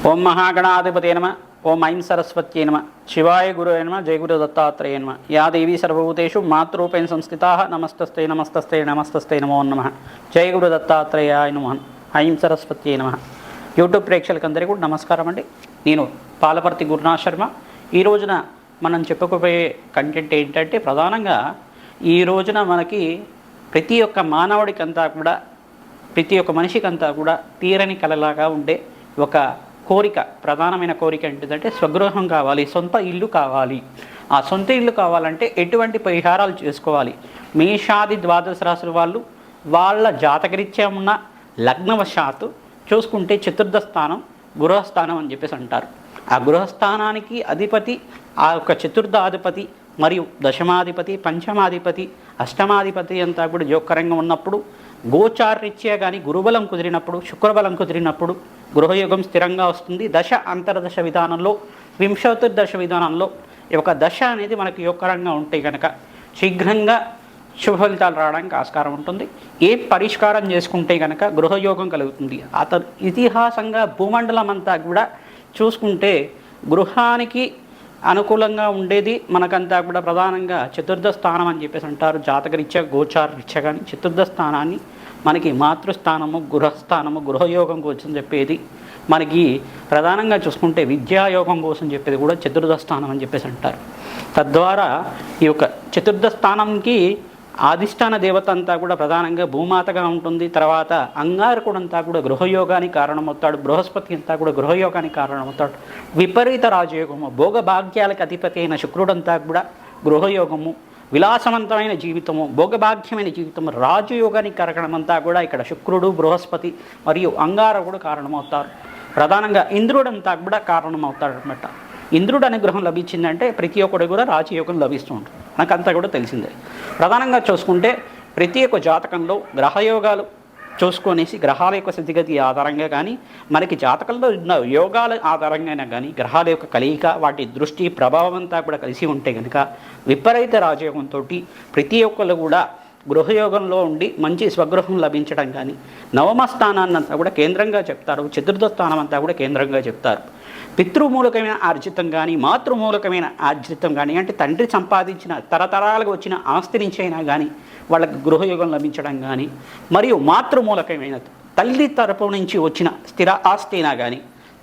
ఓం మహాగణాధిపతే నమ. ఓం ఐం సరస్వత్యై నమ. శివాయ గురువే నమ. జయ గురు దత్తాత్రేయ నమ. యా దేవీ సర్వభూతేషు మాతృరూపేణ సంస్థితాః నమస్తస్తే నమస్తస్తే నమస్తస్తే నమో నమః. జయ గురు దత్తాత్రేయాయ నమః. ఐం సరస్వత్యై నమ. యూట్యూబ్ ప్రేక్షకులందరికీ కూడా నమస్కారం అండి. నేను పాలపర్తి గురునాథ్ శర్మ. ఈ రోజున మనం చెప్పుకోబోయే కంటెంట్ ఏంటంటే, ప్రధానంగా ఈ రోజున మనకి ప్రతి ఒక్క మానవుడికంతా కూడా, ప్రతి ఒక్క మనిషికంతా కూడా తీరని కలలాగా ఉండే ఒక కోరిక, ప్రధానమైన కోరిక ఏంటిదంటే స్వగృహం కావాలి, సొంత ఇల్లు కావాలి. ఆ సొంత ఇల్లు కావాలంటే ఎటువంటి పరిహారాలు చేసుకోవాలి? మేషాది ద్వాదశ రాశుల వాళ్ళు వాళ్ళ జాతకరీత్యా ఉన్న లగ్నవశాత్తు చూసుకుంటే చతుర్థ స్థానం గృహస్థానం అని చెప్పేసి అంటారు. ఆ గృహస్థానానికి అధిపతి, ఆ యొక్క చతుర్థాధిపతి మరియు దశమాధిపతి, పంచమాధిపతి, అష్టమాధిపతి అంతా కూడా యోగకరంగా ఉన్నప్పుడు, గోచారరీత్యా కానీ గురుబలం కుదిరినప్పుడు, శుక్రబలం కుదిరినప్పుడు గృహయోగం స్థిరంగా వస్తుంది. దశ అంతర్దశ విధానంలో, వింశోత్తర్దశ విధానంలో ఒక దశ అనేది మనకి యోగకరంగా ఉంటే కనుక శీఘ్రంగా శుభ ఫలితాలు రావడానికి ఆస్కారం ఉంటుంది. ఏ పరిష్కారం చేసుకుంటే కనుక గృహయోగం కలుగుతుంది. ఇతిహాసంగా భూమండలం అంతా కూడా చూసుకుంటే గృహానికి అనుకూలంగా ఉండేది మనకంతా కూడా ప్రధానంగా చతుర్థ స్థానం అని చెప్పేసి అంటారు. జాతకరీత్యా గోచారరీత్యా కానీ చతుర్థ స్థానాన్ని మనకి మాతృస్థానము, గృహస్థానము, గృహయోగం కోసం చెప్పేది. మనకి ప్రధానంగా చూసుకుంటే విద్యాయోగం కోసం చెప్పేది కూడా చతుర్థ స్థానం అని చెప్పేసి అంటారు. తద్వారా ఈ యొక్క చతుర్థ స్థానంకి ఆదిష్టాన దేవత అంతా కూడా ప్రధానంగా భూమాతగా ఉంటుంది. తర్వాత అంగారకుడు అంతా కూడా గృహయోగానికి కారణమవుతాడు. బృహస్పతి అంతా కూడా గృహయోగానికి కారణమవుతాడు. విపరీత రాజయోగము, భోగభాగ్యాలకు అధిపతి అయిన శుక్రుడంతా కూడా గృహయోగము, విలాసవంతమైన జీవితము, భోగభాగ్యమైన జీవితము, రాజయోగానికి కారణమంతా కూడా ఇక్కడ శుక్రుడు, బృహస్పతి మరియు అంగారకుడు కారణమవుతారు. ప్రధానంగా ఇంద్రుడంతా కూడా కారణమవుతాడు అనమాట. ఇంద్రుడు అనుగ్రహం లభించిందంటే ప్రతి ఒక్కటి కూడా రాజయోగం లభిస్తూ ఉంటుంది. నాకంతా కూడా తెలిసిందే. ప్రధానంగా చూసుకుంటే ప్రతి ఒక్క జాతకంలో గ్రహయోగాలు చూసుకొనేసి గ్రహాల యొక్క స్థితిగతి ఆధారంగా కానీ, మనకి జాతకంలో ఉన్న యోగాల ఆధారంగా కానీ, గ్రహాల యొక్క కలయిక, వాటి దృష్టి ప్రభావం అంతా కూడా కలిసి ఉంటే కనుక విపరీత రాజయోగంతో ప్రతి ఒక్కరు కూడా గృహయోగంలో ఉండి మంచి స్వగృహం లభించడం కానీ, నవమ స్థానాన్ని అంతా కూడా కేంద్రంగా చెప్తారు, చతుర్థ స్థానం అంతా కూడా కేంద్రంగా చెప్తారు. పితృమూలకమైన ఆర్జితం కానీ, మాతృమూలకమైన ఆర్జితం కానీ, అంటే తండ్రి సంపాదించిన తరతరాలుగా వచ్చిన ఆస్తి నుంచి అయినా కానీ వాళ్ళకి గృహయోగం లభించడం కానీ, మరియు మాతృమూలకమైన తల్లి తరపు నుంచి వచ్చిన స్థిర ఆస్తి అయినా కానీ,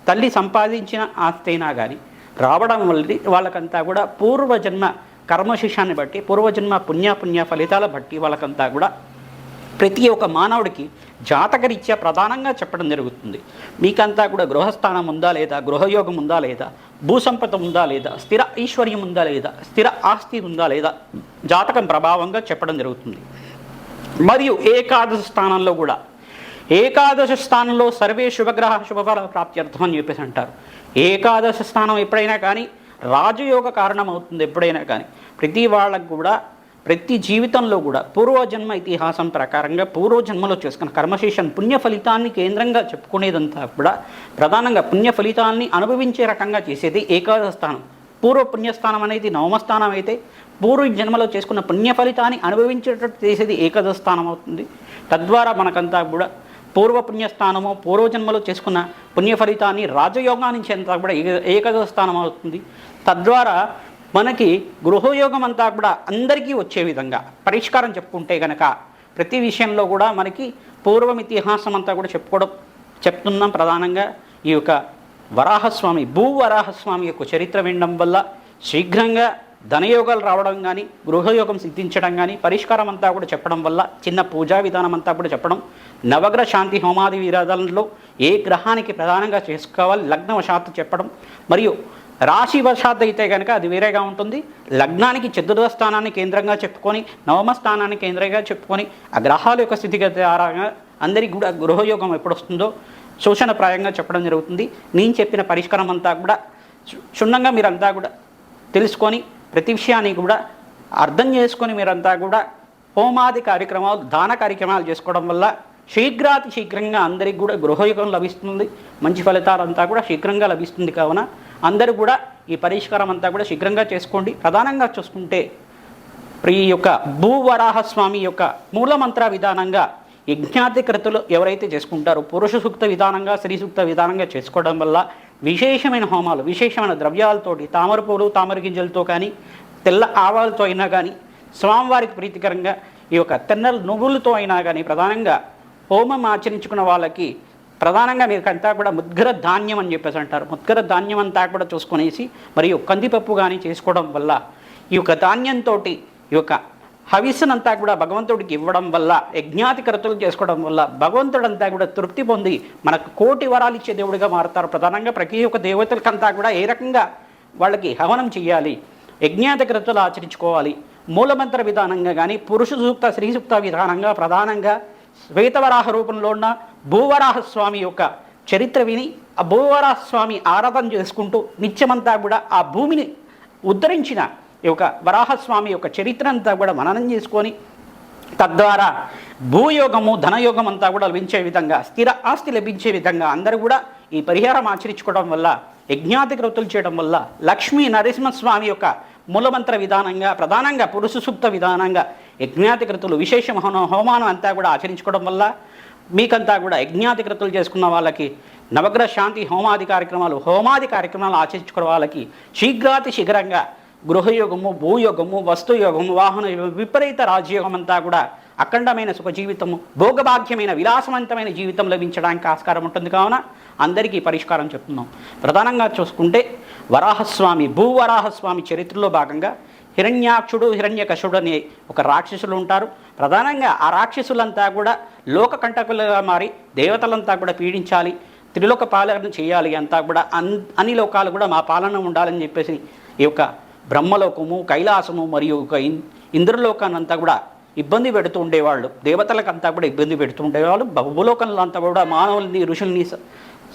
తల్లి సంపాదించిన ఆస్తి అయినా కానీ రావడం వల్ల వాళ్ళకంతా కూడా పూర్వజన్మ కర్మశిషాన్ని బట్టి, పూర్వజన్మ పుణ్య ఫలితాల బట్టి వాళ్ళకంతా కూడా ప్రతి ఒక్క మానవుడికి జాతకరీత్యా ప్రధానంగా చెప్పడం జరుగుతుంది. మీకంతా కూడా గృహస్థానం ఉందా లేదా, గృహయోగం ఉందా లేదా, భూసంపద ఉందా లేదా, స్థిర ఐశ్వర్యం ఉందా లేదా, స్థిర ఆస్తి ఉందా లేదా, జాతకం ప్రభావంగా చెప్పడం జరుగుతుంది. మరియు ఏకాదశ స్థానంలో కూడా, ఏకాదశ స్థానంలో సర్వే శుభగ్రహ శుభఫల ప్రాప్త్యర్థం అని చెప్పేసి అంటారు. ఏకాదశ స్థానం ఎప్పుడైనా కానీ రాజయోగ కారణం అవుతుంది. ఎప్పుడైనా కానీ ప్రతి వాళ్ళకు కూడా, ప్రతి జీవితంలో కూడా పూర్వజన్మ ఇతిహాసం ప్రకారంగా పూర్వజన్మలో చేసుకున్న కర్మశేషం పుణ్య ఫలితాన్ని కేంద్రంగా చెప్పుకునేదంతా కూడా ప్రధానంగా పుణ్య ఫలితాన్ని అనుభవించే రకంగా చేసేది ఏకాదశ స్థానం. పూర్వ పుణ్యస్థానం అనేది నవమ స్థానం అయితే, పూర్వ జన్మలో చేసుకున్న పుణ్య ఫలితాన్ని అనుభవించేటట్టు చేసేది ఏకాదశ స్థానం అవుతుంది. తద్వారా మనకంతా కూడా పూర్వ పుణ్యస్థానము, పూర్వజన్మలో చేసుకున్న పుణ్య ఫలితాన్ని రాజయోగానికి అంతా కూడా ఏకాదశ స్థానం అవుతుంది. తద్వారా మనకి గృహయోగం అంతా కూడా అందరికీ వచ్చే విధంగా పరిష్కారం చెప్పుకుంటే కనుక ప్రతి విషయంలో కూడా మనకి పూర్వం ఇతిహాసం అంతా కూడా చెప్తున్నాం. ప్రధానంగా ఈ యొక్క వరాహస్వామి, భూవరాహస్వామి యొక్క చరిత్ర వినడం వల్ల శీఘ్రంగా ధనయోగాలు రావడం కానీ, గృహయోగం సిద్ధించడం కానీ, పరిష్కారం అంతా కూడా చెప్పడం వల్ల, చిన్న పూజా విధానం అంతా కూడా చెప్పడం, నవగ్రహ శాంతి హోమాది విరాధాలలో ఏ గ్రహానికి ప్రధానంగా చేసుకోవాలి లగ్నవశాత్తు చెప్పడం, మరియు రాశి వశాత్తు అయితే కనుక అది వేరేగా ఉంటుంది. లగ్నానికి చతుర్థ స్థానాన్ని కేంద్రంగా చెప్పుకొని, నవమ స్థానాన్ని కేంద్రంగా చెప్పుకొని, ఆ గ్రహాల యొక్క స్థితిగతి ఆధారంగా అందరికీ కూడా గృహయోగం ఎప్పుడు వస్తుందో సూచనప్రాయంగా చెప్పడం జరుగుతుంది. నేను చెప్పిన పరిష్కారం అంతా కూడా క్షుణ్ణంగా మీరంతా కూడా తెలుసుకొని, ప్రతి విషయాన్ని కూడా అర్థం చేసుకొని మీరంతా కూడా హోమాది కార్యక్రమాలు, దాన కార్యక్రమాలు చేసుకోవడం వల్ల శీఘ్రాతి శీఘ్రంగా అందరికీ కూడా గృహయోగం లభిస్తుంది. మంచి ఫలితాలంతా కూడా శీఘ్రంగా లభిస్తుంది. కావున అందరూ కూడా ఈ పరిష్కారం అంతా కూడా శీఘ్రంగా చేసుకోండి. ప్రధానంగా చూసుకుంటే ఈ యొక్క భూవరాహస్వామి యొక్క మూలమంత్ర విధానంగా యజ్ఞాధికృతులు ఎవరైతే చేసుకుంటారో పురుష సూక్త విధానంగా, స్త్రీ సూక్త విధానంగా చేసుకోవడం వల్ల విశేషమైన హోమాలు, విశేషమైన ద్రవ్యాలతోటి, తామర పూలు తామర గింజలతో కానీ, తెల్ల ఆవాలతో అయినా కానీ, స్వామివారికి ప్రీతికరంగా ఈ యొక్క తెన్నల నువ్వులతో అయినా కానీ ప్రధానంగా హోమం ఆచరించుకున్న వాళ్ళకి ప్రధానంగా మీకంతా కూడా ముద్గర ధాన్యం అని చెప్పేసి అంటారు. ముద్గర ధాన్యం అంతా కూడా చూసుకునేసి మరియు కందిపప్పు కానీ చేసుకోవడం వల్ల ఈ యొక్క ధాన్యంతో ఈ యొక్క హవిస్సునంతా కూడా భగవంతుడికి ఇవ్వడం వల్ల, యజ్ఞాతికరతులు చేసుకోవడం వల్ల భగవంతుడంతా కూడా తృప్తి పొంది మనకు కోటి వరాలు ఇచ్చే దేవుడిగా మారుతారు. ప్రధానంగా ప్రతి ఒక్క దేవతలకంతా కూడా ఏ రకంగా వాళ్ళకి హవనం చేయాలి, యజ్ఞాతికరతులు ఆచరించుకోవాలి, మూలమంత్ర విధానంగా కానీ, పురుష సూక్త స్త్రీ సూక్త విధానంగా ప్రధానంగా శ్వేతవరాహ రూపంలో ఉన్న భూవరాహస్వామి యొక్క చరిత్ర విని ఆ భూవరాహస్వామి ఆరాధన చేసుకుంటూ నిత్యమంతా కూడా ఆ భూమిని ఉద్ధరించిన ఈ యొక్క వరాహస్వామి యొక్క చరిత్ర అంతా కూడా మననం చేసుకొని తద్వారా భూయోగము ధనయోగం అంతా కూడా లభించే విధంగా, స్థిర ఆస్తి లభించే విధంగా అందరూ కూడా ఈ పరిహారం ఆచరించుకోవడం వల్ల, యజ్ఞాతికృతులు చేయడం వల్ల లక్ష్మీ నరసింహస్వామి యొక్క మూలమంత్ర విధానంగా ప్రధానంగా పురుష సూక్త విధానంగా యజ్ఞాతికృతులు విశేష హోమానం అంతా కూడా ఆచరించుకోవడం వల్ల మీకంతా కూడా యజ్ఞాతికృతులు చేసుకున్న వాళ్ళకి నవగ్రహ శాంతి హోమాది కార్యక్రమాలు ఆచరించుకున్న వాళ్ళకి శీఘ్రాతి శీఘ్రంగా గృహయోగము, భూయోగము, వస్తుయోగము, వాహన విపరీత రాజయోగం అంతా కూడా అఖండమైన సుఖ జీవితము, భోగభాగ్యమైన విలాసవంతమైన జీవితం లభించడానికి ఆస్కారం ఉంటుంది. కావున అందరికీ పరిష్కారం చెప్తున్నాం. ప్రధానంగా చూసుకుంటే వరాహస్వామి, భూవరాహస్వామి చరిత్రలో భాగంగా హిరణ్యాక్షుడు, హిరణ్యకశుడు అనే ఒక రాక్షసులు ఉంటారు. ప్రధానంగా ఆ రాక్షసులంతా కూడా లోక కంటకులుగా మారి దేవతలంతా కూడా పీడించాలి, త్రిలోక పాలన చేయాలి, అంతా కూడా అన్ని లోకాలు కూడా మా పాలన ఉండాలని చెప్పేసి ఈ యొక్క బ్రహ్మలోకము, కైలాసము మరియు ఒక ఇంద్రలోకాన్నంతా కూడా ఇబ్బంది పెడుతూ ఉండేవాళ్ళు, దేవతలకంతా కూడా ఇబ్బంది పెడుతూ ఉండేవాళ్ళు. భూలోకంలో అంతా కూడా మానవుల్ని, ఋషుల్ని,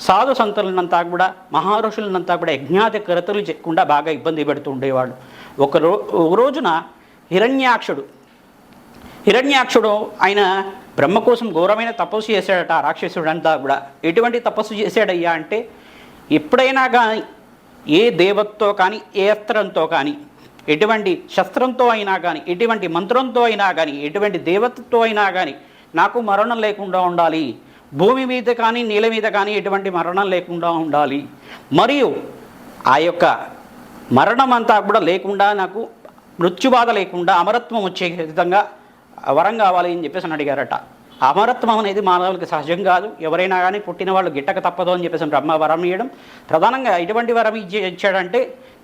సాధు సంతులనంతా కూడా మహారుషులనంతా కూడా యజ్ఞాతి కరతలు చేయకుండా బాగా ఇబ్బంది పెడుతూ ఉండేవాళ్ళు. ఒక రోజున హిరణ్యాక్షుడు ఆయన బ్రహ్మ కోసం ఘోరమైన తపస్సు చేశాడట. ఆ రాక్షసుడంతా కూడా ఎటువంటి తపస్సు చేశాడయ్యా అంటే, ఎప్పుడైనా కానీ ఏ దేవతతో కానీ, ఏ అస్త్రంతో కానీ, ఎటువంటి శస్త్రంతో అయినా కానీ, ఎటువంటి మంత్రంతో అయినా కానీ, ఎటువంటి దేవతతో అయినా కానీ నాకు మరణం లేకుండా ఉండాలి, భూమి మీద కానీ నీళ్ళ మీద కానీ ఎటువంటి మరణం లేకుండా ఉండాలి, మరియు ఆ యొక్క మరణం అంతా కూడా లేకుండా నాకు మృత్యుబాధ లేకుండా అమరత్వం వచ్చే విధంగా వరం కావాలి అని చెప్పేసి అడిగారట. అమరత్వం అనేది మానవులకి సహజం కాదు. ఎవరైనా కానీ పుట్టిన వాళ్ళు గిట్టక తప్పదు అని చెప్పేసి బ్రహ్మ వరం ఇవ్వడం. ప్రధానంగా ఎటువంటి వరం ఇచ్చాడంటే,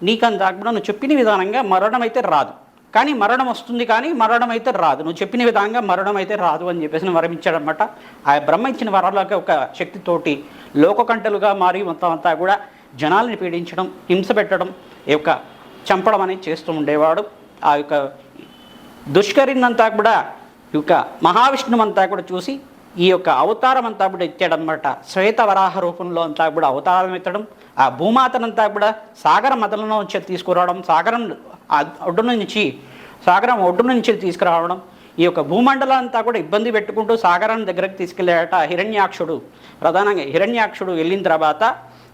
నీకంతా కూడా నువ్వు చెప్పిన విధానంగా మరణం అయితే రాదు, కానీ మరణం వస్తుంది, కానీ మరణం అయితే రాదు, నువ్వు చెప్పిన విధంగా మరణం అయితే రాదు అని చెప్పేసి వరం ఇచ్చాడనమాట. ఆ బ్రహ్మ ఇచ్చిన వరాలకి ఒక శక్తితోటి లోకకంటలుగా మారి మొత్తం అంతా కూడా జనాల్ని పీడించడం, హింస పెట్టడం, ఈ యొక్క చంపడం అనేది చేస్తూ ఉండేవాడు. ఆ యొక్క దుష్కరినంతా కూడా ఈ యొక్క మహావిష్ణువు అంతా కూడా చూసి ఈ యొక్క అవతారం అంతా కూడా ఎత్తాడనమాట. శ్వేత వరాహ రూపంలో అంతా కూడా అవతారం ఎత్తడం, ఆ భూమాతనంతా కూడా సాగర మదలలో నుంచి తీసుకురావడం, సాగరం ఒడ్డు నుంచి తీసుకురావడం, ఈ యొక్క భూమండలం అంతా కూడా ఇబ్బంది పెట్టుకుంటూ సాగరం దగ్గరకు తీసుకెళ్ళాడట హిరణ్యాక్షుడు. ప్రధానంగా హిరణ్యాక్షుడు వెళ్ళిన తర్వాత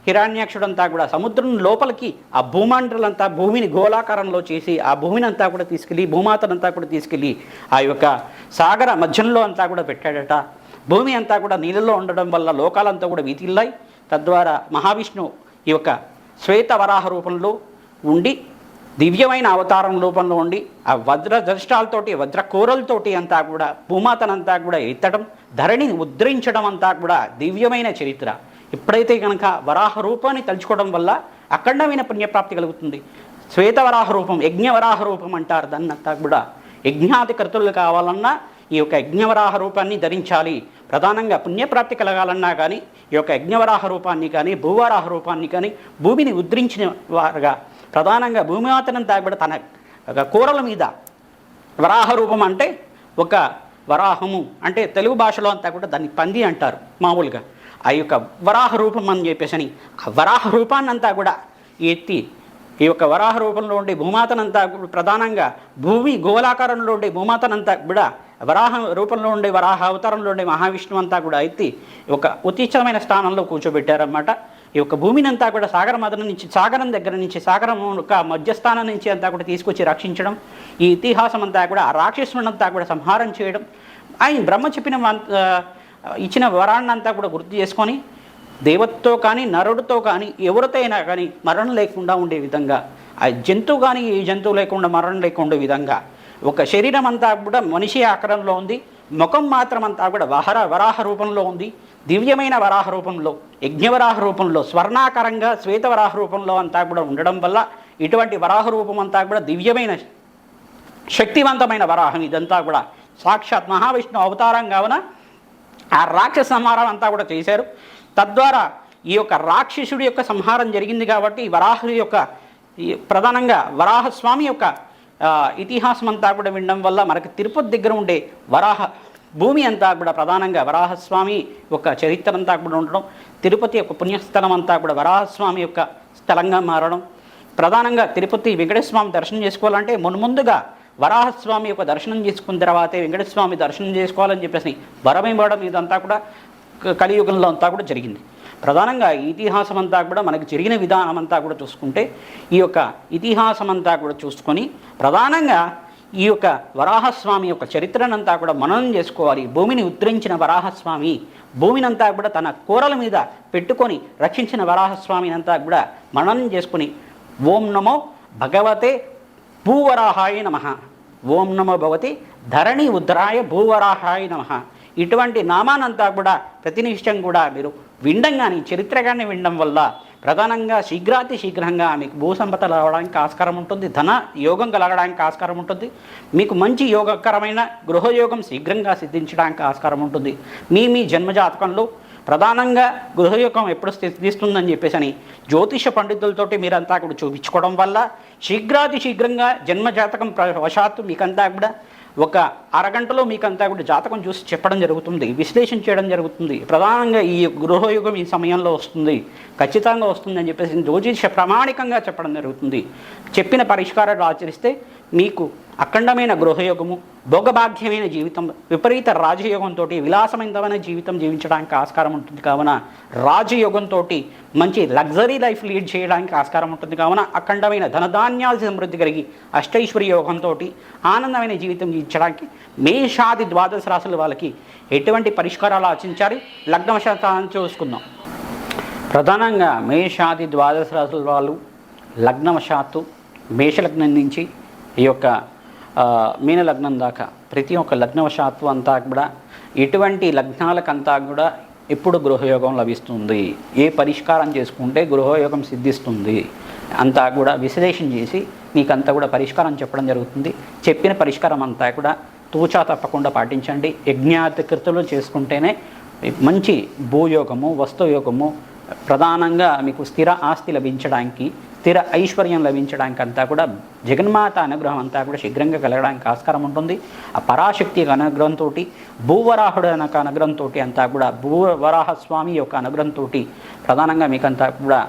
హిరణ్యాక్షుడు అంతా కూడా సముద్రం లోపలికి ఆ భూమండలంతా భూమిని గోళాకారంలో చేసి ఆ భూమిని అంతా కూడా తీసుకెళ్ళి, భూమాతనంతా కూడా తీసుకెళ్ళి ఆ యొక్క సాగర మధ్యంలో అంతా కూడా పెట్టాడట. భూమి అంతా కూడా నీళ్ళలో ఉండడం వల్ల లోకాలంతా కూడా వీతిల్లాయి. తద్వారా మహావిష్ణువు ఈ యొక్క శ్వేత వరాహ రూపంలో ఉండి, దివ్యమైన అవతారం రూపంలో ఉండి, ఆ వజ్ర దృష్టాలతోటి, వజ్ర కూరలతోటి అంతా కూడా భూమాతనంతా కూడా ఎత్తడం, ధరణిని ఉద్ధరించడం అంతా కూడా దివ్యమైన చరిత్ర. ఎప్పుడైతే కనుక వరాహ రూపాన్ని తలుచుకోవడం వల్ల అఖండమైన పుణ్యప్రాప్తి కలుగుతుంది. శ్వేతవరాహ రూపం, యజ్ఞవరాహ రూపం అంటారు దాన్నంతా కూడా. యజ్ఞాధికర్తలు కావాలన్నా ఈ యొక్క యజ్ఞవరాహ రూపాన్ని ధరించాలి. ప్రధానంగా పుణ్యప్రాప్తి కలగాలన్నా కానీ ఈ యొక్క యజ్ఞవరాహ రూపాన్ని కానీ, భూవరాహ రూపాన్ని కానీ, భూమిని ఉద్ధరించిన వారుగా ప్రధానంగా భూమిమాతనంతా కూడా తన కూరల మీద వరాహ రూపం అంటే ఒక వరాహము అంటే తెలుగు భాషలో అంతా కూడా దాన్ని పంది అంటారు మామూలుగా. ఆ యొక్క వరాహ రూపం అని చెప్పేసి ఆ వరాహ రూపాన్ని అంతా కూడా ఎత్తి ఈ యొక్క వరాహ రూపంలో ఉండే భూమాతనంతా ప్రధానంగా భూమి గోళాకారంలో ఉండే భూమాతనంతా కూడా వరాహ రూపంలో ఉండే వరాహ అవతారంలో ఉండే మహావిష్ణువు అంతా కూడా ఎత్తి ఒక ఉత్తిష్టమైన స్థానంలో కూర్చోబెట్టారన్నమాట. ఈ యొక్క భూమిని అంతా కూడా సాగరం దగ్గర నుంచి సాగరం యొక్క మధ్యస్థానం నుంచి అంతా కూడా తీసుకొచ్చి రక్షించడం, ఈ ఇతిహాసం అంతా కూడా ఆ రాక్షసునంతా కూడా సంహారం చేయడం, ఆయన బ్రహ్మ చెప్పిన ఇచ్చిన వరాన్నంతా కూడా గుర్తు చేసుకొని దేవతతో కానీ నరుడితో కానీ ఎవరితో అయినా కానీ మరణం లేకుండా ఉండే విధంగా, ఆ జంతువు కానీ ఈ జంతువు లేకుండా మరణం లేకుండా విధంగా ఒక శరీరం అంతా కూడా మనిషి ఆకారంలో ఉంది, ముఖం మాత్రం అంతా కూడా వరాహ రూపంలో ఉంది, దివ్యమైన వరాహ రూపంలో, యజ్ఞవరాహ రూపంలో, స్వర్ణాకారంగా శ్వేతవరాహ రూపంలో అంతా కూడా ఉండడం వల్ల ఇటువంటి వరాహ రూపం అంతా కూడా దివ్యమైన శక్తివంతమైన వరాహం. ఇదంతా కూడా సాక్షాత్ మహావిష్ణు అవతారం కావున ఆ రాక్షస సంహారం అంతా కూడా చేశారు. తద్వారా ఈ యొక్క రాక్షసుడి యొక్క సంహారం జరిగింది కాబట్టి వరాహుడి యొక్క ప్రధానంగా వరాహస్వామి యొక్క ఇతిహాసం అంతా కూడా వినడం వల్ల మనకి తిరుపతి దగ్గర ఉండే వరాహ భూమి అంతా కూడా ప్రధానంగా వరాహస్వామి యొక్క చరిత్ర అంతా కూడా ఉండడం, తిరుపతి యొక్క పుణ్యస్థలం అంతా కూడా వరాహస్వామి యొక్క స్థలంగా మారడం, ప్రధానంగా తిరుపతి వెంకటేశ్వరస్వామి దర్శనం చేసుకోవాలంటే ముందుగా వరాహస్వామి యొక్క దర్శనం చేసుకున్న తర్వాతే వెంకటేశ్వరస్వామి దర్శనం చేసుకోవాలని చెప్పేసి వరం ఇవ్వడం ఇదంతా కూడా కలియుగంలో అంతా కూడా జరిగింది. ప్రధానంగా ఇతిహాసం అంతా కూడా మనకి జరిగిన విధానం అంతా కూడా చూసుకుంటే ఈ యొక్క ఇతిహాసం అంతా కూడా చూసుకొని ప్రధానంగా ఈ యొక్క వరాహస్వామి యొక్క చరిత్రనంతా కూడా మననం చేసుకోవాలి. భూమిని ఉద్ధరించిన వరాహస్వామి, భూమినంతా కూడా తన కూరల మీద పెట్టుకొని రక్షించిన వరాహస్వామిని అంతా కూడా మననం చేసుకుని ఓం నమో భగవతే భూవరాహాయ నమః, ఓం నమో భగవతి ధరణి ఉద్ధరాయ భూవరాహాయ నమః, ఇటువంటి నామానంతా కూడా ప్రతినిత్యం కూడా మీరు వినడం కానీ చరిత్రగానే వినడం వల్ల ప్రధానంగా శీఘ్రంగా మీకు భూసంపద రావడానికి ఆస్కారం ఉంటుంది, ధన యోగం కలగడానికి ఆస్కారం ఉంటుంది, మీకు మంచి యోగకరమైన గృహయోగం శీఘ్రంగా సిద్ధించడానికి ఆస్కారం ఉంటుంది. మీ జన్మజాతకంలో ప్రధానంగా గృహయోగం ఎప్పుడు సిద్ధిస్తుందని చెప్పేసి అని జ్యోతిష పండితులతోటి మీరంతా కూడా చూపించుకోవడం వల్ల శీఘ్రంగా జన్మజాతకం వశాత్తు మీకంతా కూడా ఒక అరగంటలో మీకంతా కూడా జాతకం చూసి చెప్పడం జరుగుతుంది, విశ్లేషణ చేయడం జరుగుతుంది. ప్రధానంగా ఈ గృహయోగం ఈ సమయంలో వస్తుంది, ఖచ్చితంగా వస్తుంది అని చెప్పేసి జ్యోతిష ప్రామాణికంగా చెప్పడం జరుగుతుంది. చెప్పిన పరిష్కారాలు ఆచరిస్తే మీకు అఖండమైన గృహయోగము, భోగభాగ్యమైన జీవితం, విపరీత రాజయోగంతో విలాసమైనమైన జీవితం జీవించడానికి ఆస్కారం ఉంటుంది. కావున రాజయోగంతో మంచి లగ్జరీ లైఫ్ లీడ్ చేయడానికి ఆస్కారం ఉంటుంది. కావున అఖండమైన ధనధాన్యాల సమృద్ధి కలిగి అష్టైశ్వర్య యోగంతో ఆనందమైన జీవితం జీవించడానికి మేషాది ద్వాదశ రాశుల వాళ్ళకి ఎటువంటి పరిష్కారాలు ఆచరించాలి లగ్నవశాన్ని చూసుకుందాం. ప్రధానంగా మేషాది ద్వాదశ రాశుల వాళ్ళు లగ్నవశాత్తు మేషలగ్నం నుంచి ఈ యొక్క మీన లగ్నం దాకా ప్రతి ఒక్క లగ్నవశాత్తు అంతా కూడా ఎటువంటి లగ్నాలకంతా కూడా ఎప్పుడు గృహయోగం లభిస్తుంది, ఏ పరిష్కారం చేసుకుంటే గృహయోగం సిద్ధిస్తుంది అంతా కూడా విశ్లేషణ చేసి మీకంతా కూడా పరిష్కారం చెప్పడం జరుగుతుంది. చెప్పిన పరిష్కారం అంతా కూడా తూచా తప్పకుండా పాటించండి. యజ్ఞాతికృతులు చేసుకుంటేనే మంచి భూయోగము, వస్తుయోగము, ప్రధానంగా మీకు స్థిర ఆస్తి లభించడానికి, స్థిర ఐశ్వర్యం లభించడానికి అంతా కూడా జగన్మాత అనుగ్రహం అంతా కూడా శీఘ్రంగా కలగడానికి ఆస్కారం ఉంటుంది. ఆ పరాశక్తి అనుగ్రహంతో, భూవరాహుడు యొక్క అనుగ్రహంతో అంతా కూడా భూవరాహస్వామి యొక్క అనుగ్రహంతో ప్రధానంగా మీకంతా కూడా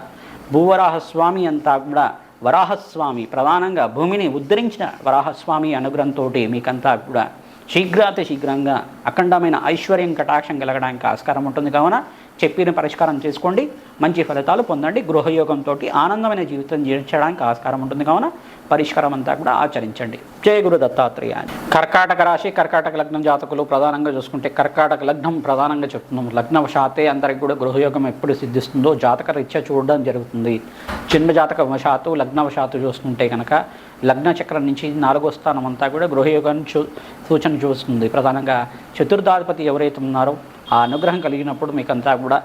భూవరాహస్వామి అంతా కూడా వరాహస్వామి ప్రధానంగా భూమిని ఉద్ధరించిన వరాహస్వామి అనుగ్రహంతో మీకంతా కూడా శీఘ్రంగా అఖండమైన ఐశ్వర్యం కటాక్షం కలగడానికి ఆస్కారం ఉంటుంది. కావున చెప్పిన పరిష్కారం చేసుకోండి, మంచి ఫలితాలు పొందండి. గృహయోగంతో ఆనందమైన జీవితం జీవించడానికి ఆస్కారం ఉంటుంది. కావున పరిష్కారం అంతా కూడా ఆచరించండి. జయ గురు దత్తాత్రేయ. కర్కాటక రాశి, కర్కాటక లగ్నం జాతకులు ప్రధానంగా చూసుకుంటే కర్కాటక లగ్నం ప్రధానంగా చెప్తున్నాం. లగ్నవశాతే అందరికి కూడా గృహయోగం ఎప్పుడు సిద్ధిస్తుందో జాతక రీత్యా చూడడం జరుగుతుంది. జన్మ జాతక వశాత్తు లగ్నవశాత్తు చూసుకుంటే కనుక లగ్న చక్రం నుంచి 4వ స్థానం అంతా కూడా గృహయోగాన్ని సూచన చూస్తుంది. ప్రధానంగా చతుర్థాధిపతి ఎవరైతే ఉన్నారో ఆ అనుగ్రహం కలిగినప్పుడు మీకంతా కూడా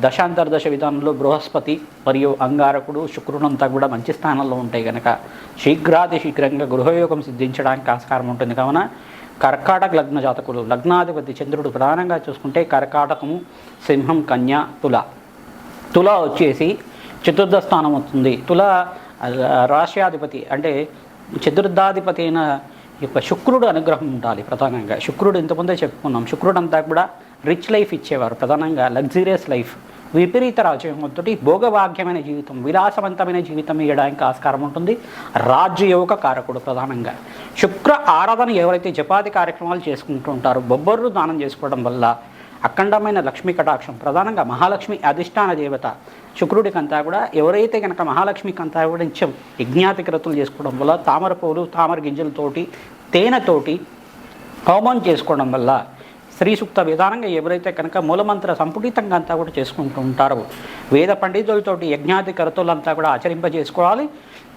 దశాంతర్దశ విధానంలో బృహస్పతి మరియు అంగారకుడు శుక్రుడంతా కూడా మంచి స్థానంలో ఉంటాయి కనుక శీఘ్రంగా గృహయోగం సిద్ధించడానికి ఆస్కారం ఉంటుంది. కావున కర్కాటక లగ్న జాతకులు లగ్నాధిపతి చంద్రుడు ప్రధానంగా చూసుకుంటే కర్కాటకము, సింహం, కన్య, తుల వచ్చేసి చతుర్థ స్థానం అవుతుంది. తుల రాశ్యాధిపతి అంటే చతుర్థాధిపతి అయిన యొక్క శుక్రుడు అనుగ్రహం ఉండాలి. ప్రధానంగా శుక్రుడు ఇంతకుముందే చెప్పుకున్నాం, శుక్రుడు అంతా కూడా రిచ్ లైఫ్ ఇచ్చేవారు, ప్రధానంగా లగ్జరియస్ లైఫ్, విపరీత రాజయోగంతో భోగభాగ్యమైన జీవితం, విలాసవంతమైన జీవితం ఇవ్వడానికి ఆస్కారం ఉంటుంది. రాజ్యయోగ కారకుడు ప్రధానంగా శుక్ర ఆరాధన ఎవరైతే జపాది కార్యక్రమాలు చేసుకుంటూ ఉంటారో బొబ్బర్రు దానం చేసుకోవడం వల్ల అఖండమైన లక్ష్మీ కటాక్షం, ప్రధానంగా మహాలక్ష్మి అధిష్టాన దేవత శుక్రుడికంతా కూడా ఎవరైతే కనుక మహాలక్ష్మికంతా కూడా నిత్యం యజ్ఞాతికృతులు చేసుకోవడం వల్ల తామర పూలు, తామర గింజలతోటి, తేనెతోటి హోమం చేసుకోవడం వల్ల శ్రీ సూక్త విధానంగా ఎవరైతే కనుక మూలమంత్ర సంపుటితంగా అంతా కూడా చేసుకుంటూ ఉంటారో, వేద పండితులతోటి యజ్ఞాది కర్తలంతా కూడా ఆచరింపజేసుకోవాలి.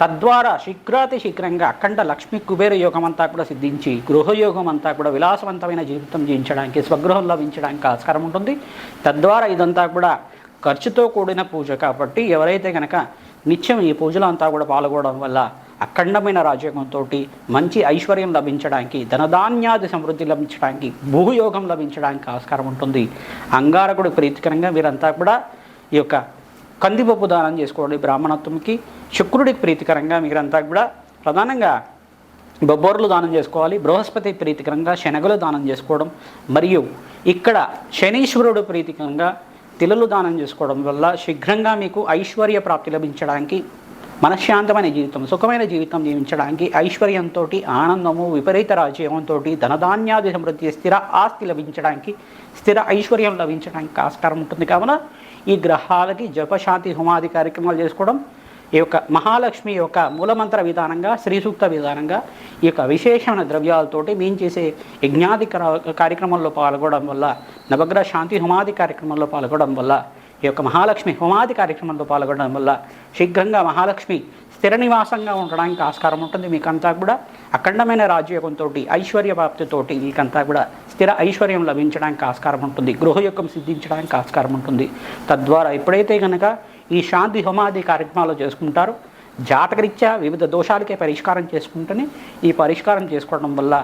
తద్వారా శీఘ్రాతి శీఘ్రంగా అఖండ లక్ష్మీ కుబేర యోగం అంతా కూడా సిద్ధించి గృహయోగం అంతా కూడా విలాసవంతమైన జీవితం జీవించడానికి, స్వగృహం లభించడానికి ఆస్కారం ఉంటుంది. తద్వారా ఇదంతా కూడా ఖర్చుతో కూడిన పూజ కాబట్టి ఎవరైతే కనుక నిత్యం ఈ పూజలు అంతా కూడా పాల్గొనడం వల్ల అఖండమైన రాజయోగంతో మంచి ఐశ్వర్యం లభించడానికి, ధనధాన్యాది సమృద్ధి లభించడానికి, భూయోగం లభించడానికి ఆస్కారం ఉంటుంది. అంగారకుడు ప్రీతికరంగా వీరంతా కూడా ఈ యొక్క కందిపప్పు దానం చేసుకోండి బ్రాహ్మణత్వంకి. శుక్రుడికి ప్రీతికరంగా మీరంతా కూడా ప్రధానంగా బొబ్బర్లు దానం చేసుకోవాలి. బృహస్పతి ప్రీతికరంగా శనగలు దానం చేసుకోవడం, మరియు ఇక్కడ శనీశ్వరుడు ప్రీతికరంగా తిలలు దానం చేసుకోవడం వల్ల శీఘ్రంగా మీకు ఐశ్వర్య ప్రాప్తి లభించడానికి, మనశ్శాంతమైన జీవితం, సుఖమైన జీవితం జీవించడానికి, ఐశ్వర్యంతో ఆనందము, విపరీత రాజ్యంతో ధనధాన్యాది సమృద్ధి, స్థిర ఆస్తి లభించడానికి, స్థిర ఐశ్వర్యం లభించడానికి ఆస్కారం ఉంటుంది. కావున ఈ గ్రహాలకి జపశాంతి హోమాది కార్యక్రమాలు చేసుకోవడం, ఈ యొక్క మహాలక్ష్మి యొక్క మూలమంత్ర విధానంగా, శ్రీ సూక్త విధానంగా ఈ యొక్క విశేషమైన ద్రవ్యాలతోటి మేము చేసే యజ్ఞాది కార్యక్రమంలో పాల్గొనడం వల్ల, నవగ్రహ శాంతి హోమాది కార్యక్రమంలో పాల్గొనడం వల్ల, ఈ యొక్క మహాలక్ష్మి హోమాది కార్యక్రమంలో పాల్గొనడం వల్ల శీఘ్రంగా మహాలక్ష్మి స్థిర నివాసంగా ఉండడానికి ఆస్కారం ఉంటుంది. మీకంతా కూడా అఖండమైన రాజ్యోగంతో, ఐశ్వర్య ప్రాప్తితోటి మీకంతా కూడా స్థిర ఐశ్వర్యం లభించడానికి ఆస్కారం ఉంటుంది. గృహయోగం సిద్ధించడానికి ఆస్కారం ఉంటుంది. తద్వారా ఎప్పుడైతే కనుక ఈ శాంతి హోమాది కార్యక్రమాలు చేసుకుంటారో, జాతకరీత్యా వివిధ దోషాలకే పరిష్కారం చేసుకుంటేనే ఈ పరిష్కారం చేసుకోవడం వల్ల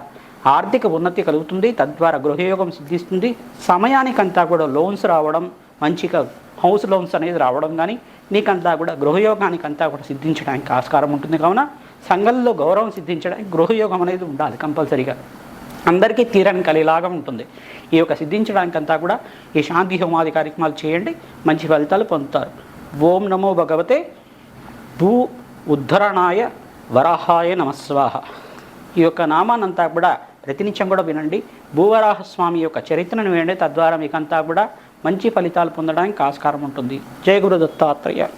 ఆర్థిక ఉన్నతి కలుగుతుంది. తద్వారా గృహయోగం సిద్ధిస్తుంది. సమయానికంతా కూడా లోన్స్ రావడం, మంచిగా హౌస్ లోన్స్ అనేది రావడం కానీ నీకంతా కూడా గృహయోగానికి అంతా కూడా సిద్ధించడానికి ఆస్కారం ఉంటుంది. కావున సంఘంలో గౌరవం సిద్ధించడానికి గృహయోగం అనేది ఉండాలి కంపల్సరీగా. అందరికీ తీరని కలిలాగా ఉంటుంది. ఈ యొక్క సిద్ధించడానికి అంతా కూడా ఈ శాంతి హోమాది కార్యక్రమాలు చేయండి, మంచి ఫలితాలు పొందుతారు. ఓం నమో భగవతే భూ ఉద్ధరణాయ వరాహాయ నమస్వాహ. ఈ యొక్క నామానంతా కూడా ప్రతినిత్యం కూడా వినండి. భూవరాహస్వామి యొక్క చరిత్రను వినండి. తద్వారా మీకంతా కూడా మంచి ఫలితాలు పొందడానికి ఆస్కారం ఉంటుంది. జయ గురు దత్తాత్రేయ.